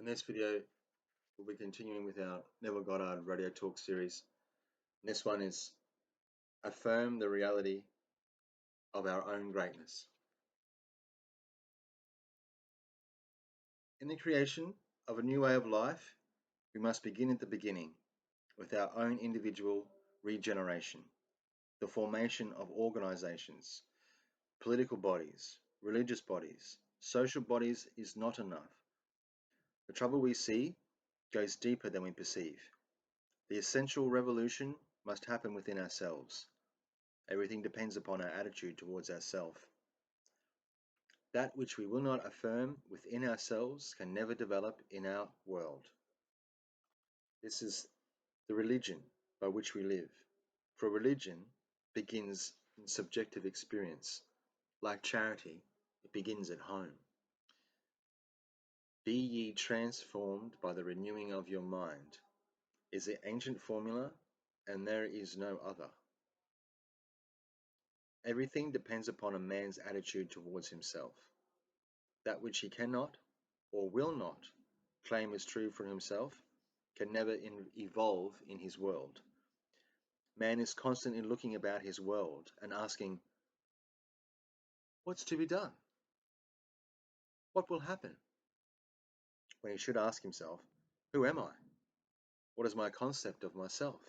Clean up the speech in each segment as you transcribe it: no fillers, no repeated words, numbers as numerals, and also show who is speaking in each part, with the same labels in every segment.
Speaker 1: In this video, we'll be continuing with our Neville Goddard radio talk series. This one is Affirm the Reality of Our Own Greatness. In the creation of a new way of life, we must begin at the beginning with our own individual regeneration. The formation of organizations, political bodies, religious bodies, social bodies is not enough. The trouble we see goes deeper than we perceive. The essential revolution must happen within ourselves. Everything depends upon our attitude towards ourselves. That which we will not affirm within ourselves can never develop in our world. This is the religion by which we live. For religion begins in subjective experience. Like charity, it begins at home. Be ye transformed by the renewing of your mind is the ancient formula, and there is no other. Everything depends upon a man's attitude towards himself. That which he cannot or will not claim as true for himself can never evolve in his world. Man is constantly looking about his world and asking, what's to be done? What will happen? When he should ask himself, who am I? What is my concept of myself?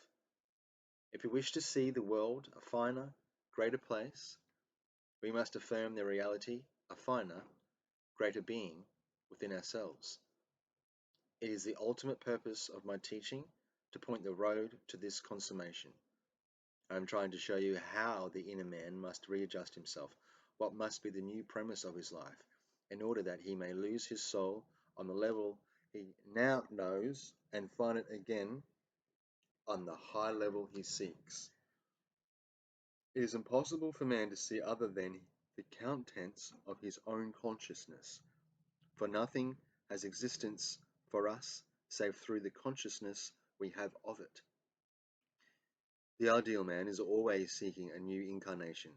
Speaker 1: If we wish to see the world a finer, greater place, we must affirm the reality, a finer, greater being within ourselves. It is the ultimate purpose of my teaching to point the road to this consummation. I am trying to show you how the inner man must readjust himself, what must be the new premise of his life, in order that he may lose his soul on the level he now knows and find it again on the high level he seeks. It is impossible for man to see other than the contents of his own consciousness, for nothing has existence for us save through the consciousness we have of it. The ideal man is always seeking a new incarnation,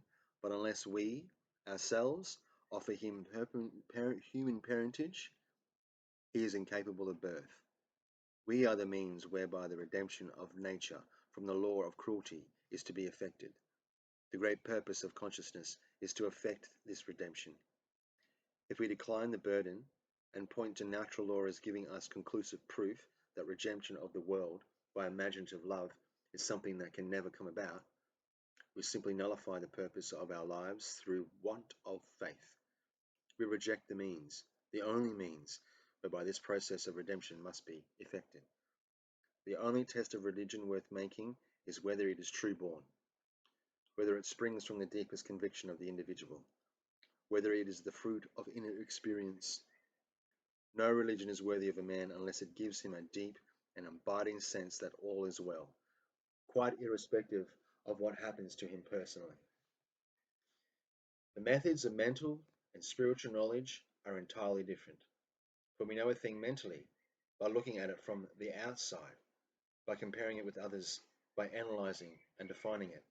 Speaker 1: but unless we, ourselves, offer him human parentage, he is incapable of birth. We are the means whereby the redemption of nature from the law of cruelty is to be effected. The great purpose of consciousness is to effect this redemption. If we decline the burden and point to natural law as giving us conclusive proof that redemption of the world by imaginative love is something that can never come about, we simply nullify the purpose of our lives through want of faith. We reject the means, the only means whereby this process of redemption must be effected. The only test of religion worth making is whether it is true born, whether it springs from the deepest conviction of the individual, whether it is the fruit of inner experience. No religion is worthy of a man unless it gives him a deep and abiding sense that all is well, quite irrespective of what happens to him personally. The methods of mental and spiritual knowledge are entirely different, for we know a thing mentally by looking at it from the outside, by comparing it with others, by analyzing and defining it.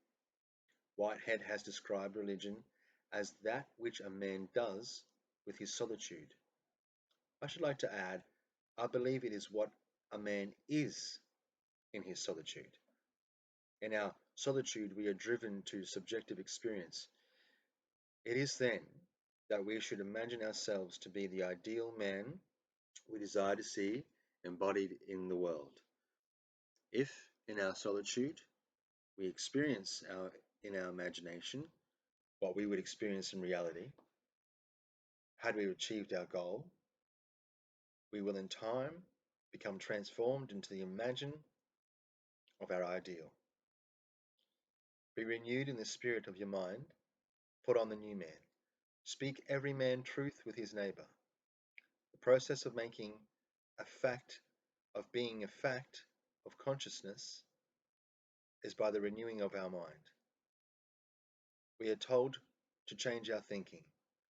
Speaker 1: Whitehead has described religion as that which a man does with his solitude. I should like to add, I believe it is what a man is in his solitude. In our solitude, we are driven to subjective experience. It is then that we should imagine ourselves to be the ideal man we desire to see embodied in the world. If, in our solitude, we experience in our imagination what we would experience in reality, had we achieved our goal, we will in time become transformed into the imagine of our ideal. Be renewed in the spirit of your mind, put on the new man. Speak every man truth with his neighbor. The process of making a fact, of being a fact of consciousness, is by the renewing of our mind. We are told to change our thinking,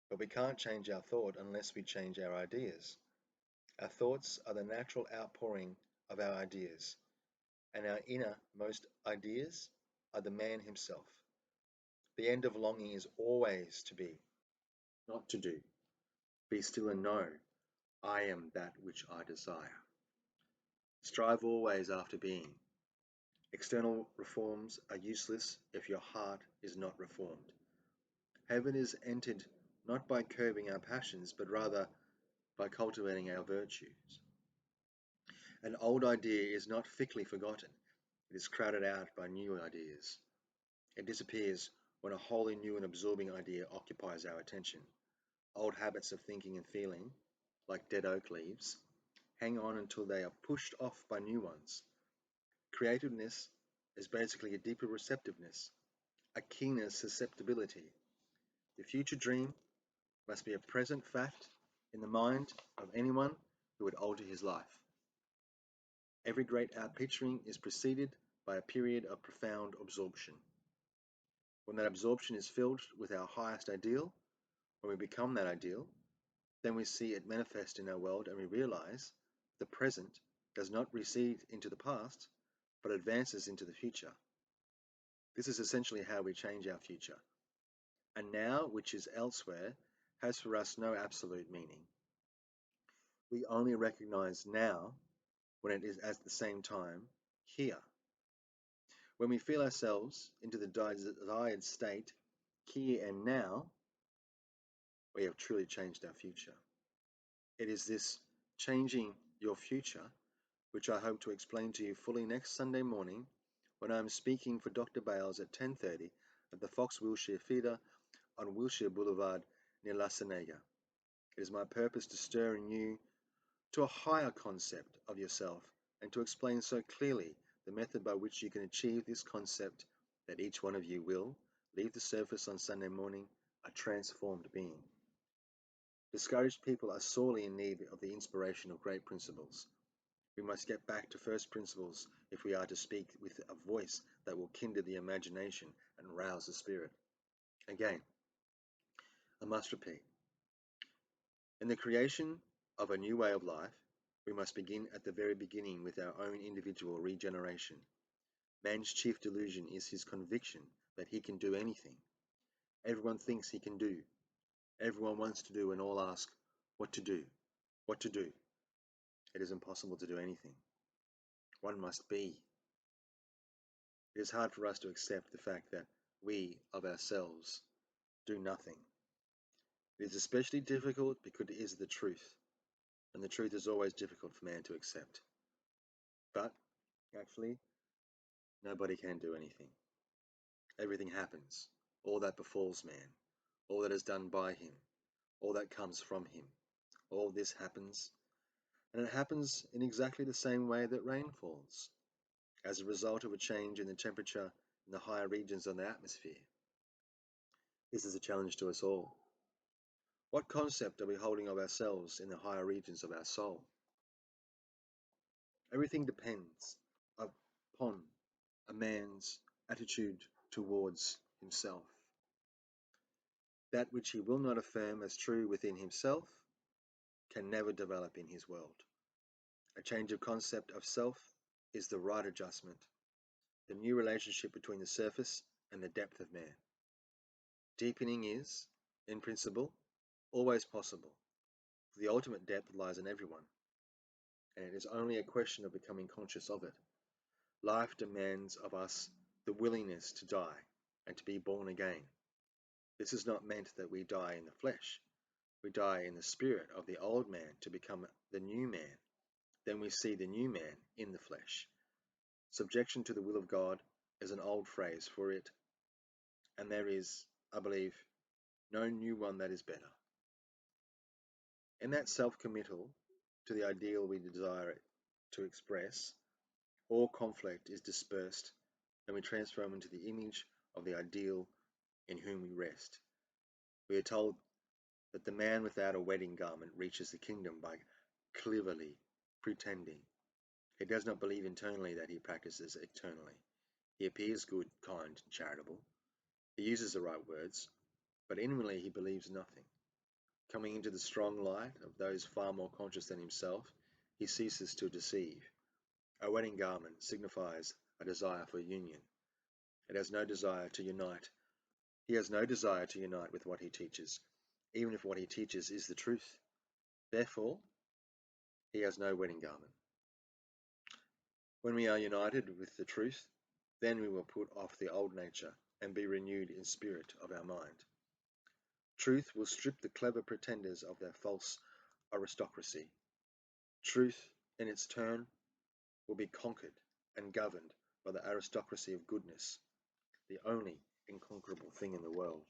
Speaker 1: but we can't change our thought unless we change our ideas. Our thoughts are the natural outpouring of our ideas, and our innermost ideas are the man himself. The end of longing is always to be, not to do. Be still and know. I am that which I desire. Strive always after being. External reforms are useless if your heart is not reformed. Heaven is entered not by curbing our passions, but rather by cultivating our virtues. An old idea is not thickly forgotten, it is crowded out by new ideas. It disappears when a wholly new and absorbing idea occupies our attention. Old habits of thinking and feeling, like dead oak leaves, hang on until they are pushed off by new ones. Creativeness is basically a deeper receptiveness, a keener susceptibility. The future dream must be a present fact in the mind of anyone who would alter his life. Every great outpicturing is preceded by a period of profound absorption. When that absorption is filled with our highest ideal, when we become that ideal, then we see it manifest in our world and we realize the present does not recede into the past, but advances into the future. This is essentially how we change our future. And now, which is elsewhere, has for us no absolute meaning. We only recognize now when it is at the same time here. When we feel ourselves into the desired state here and now, we have truly changed our future. It is this changing your future which I hope to explain to you fully next Sunday morning when I am speaking for Dr. Bales at 10:30 at the Fox Wilshire Theatre on Wilshire Boulevard near La Cienega. It is my purpose to stir in you to a higher concept of yourself and to explain so clearly the method by which you can achieve this concept that each one of you will leave the surface on Sunday morning a transformed being. Discouraged people are sorely in need of the inspiration of great principles. We must get back to first principles if we are to speak with a voice that will kindle the imagination and rouse the spirit. Again, I must repeat, in the creation of a new way of life, we must begin at the very beginning with our own individual regeneration. Man's chief delusion is his conviction that he can do anything. Everyone thinks he can do. Everyone wants to do and all ask, what to do? What to do? It is impossible to do anything. One must be. It is hard for us to accept the fact that we, of ourselves, do nothing. It is especially difficult because it is the truth, and the truth is always difficult for man to accept. But, actually, nobody can do anything. Everything happens, all that befalls man, all that is done by him, all that comes from him. All this happens, and it happens in exactly the same way that rain falls, as a result of a change in the temperature in the higher regions of the atmosphere. This is a challenge to us all. What concept are we holding of ourselves in the higher regions of our soul? Everything depends upon a man's attitude towards himself. That which he will not affirm as true within himself can never develop in his world. A change of concept of self is the right adjustment, the new relationship between the surface and the depth of man. Deepening is, in principle, always possible. The ultimate depth lies in everyone, and it is only a question of becoming conscious of it. Life demands of us the willingness to die and to be born again. This is not meant that we die in the flesh. We die in the spirit of the old man to become the new man. Then we see the new man in the flesh. Subjection to the will of God is an old phrase for it, and there is, I believe, no new one that is better. In that self-committal to the ideal we desire to express, all conflict is dispersed and we transform into the image of the ideal in whom we rest. We are told that the man without a wedding garment reaches the kingdom by cleverly pretending. He does not believe internally that he practices externally. He appears good, kind, and charitable. He uses the right words, but inwardly he believes nothing. Coming into the strong light of those far more conscious than himself, he ceases to deceive. A wedding garment signifies a desire for union. It has no desire to unite. He has no desire to unite with what he teaches, even if what he teaches is the truth. Therefore, He has no wedding garment. When we are united with the truth, then we will put off the old nature and be renewed in spirit of our mind. Truth will strip the clever pretenders of their false aristocracy. Truth, in its turn, will be conquered and governed by the aristocracy of goodness, the only inconquerable thing in the world.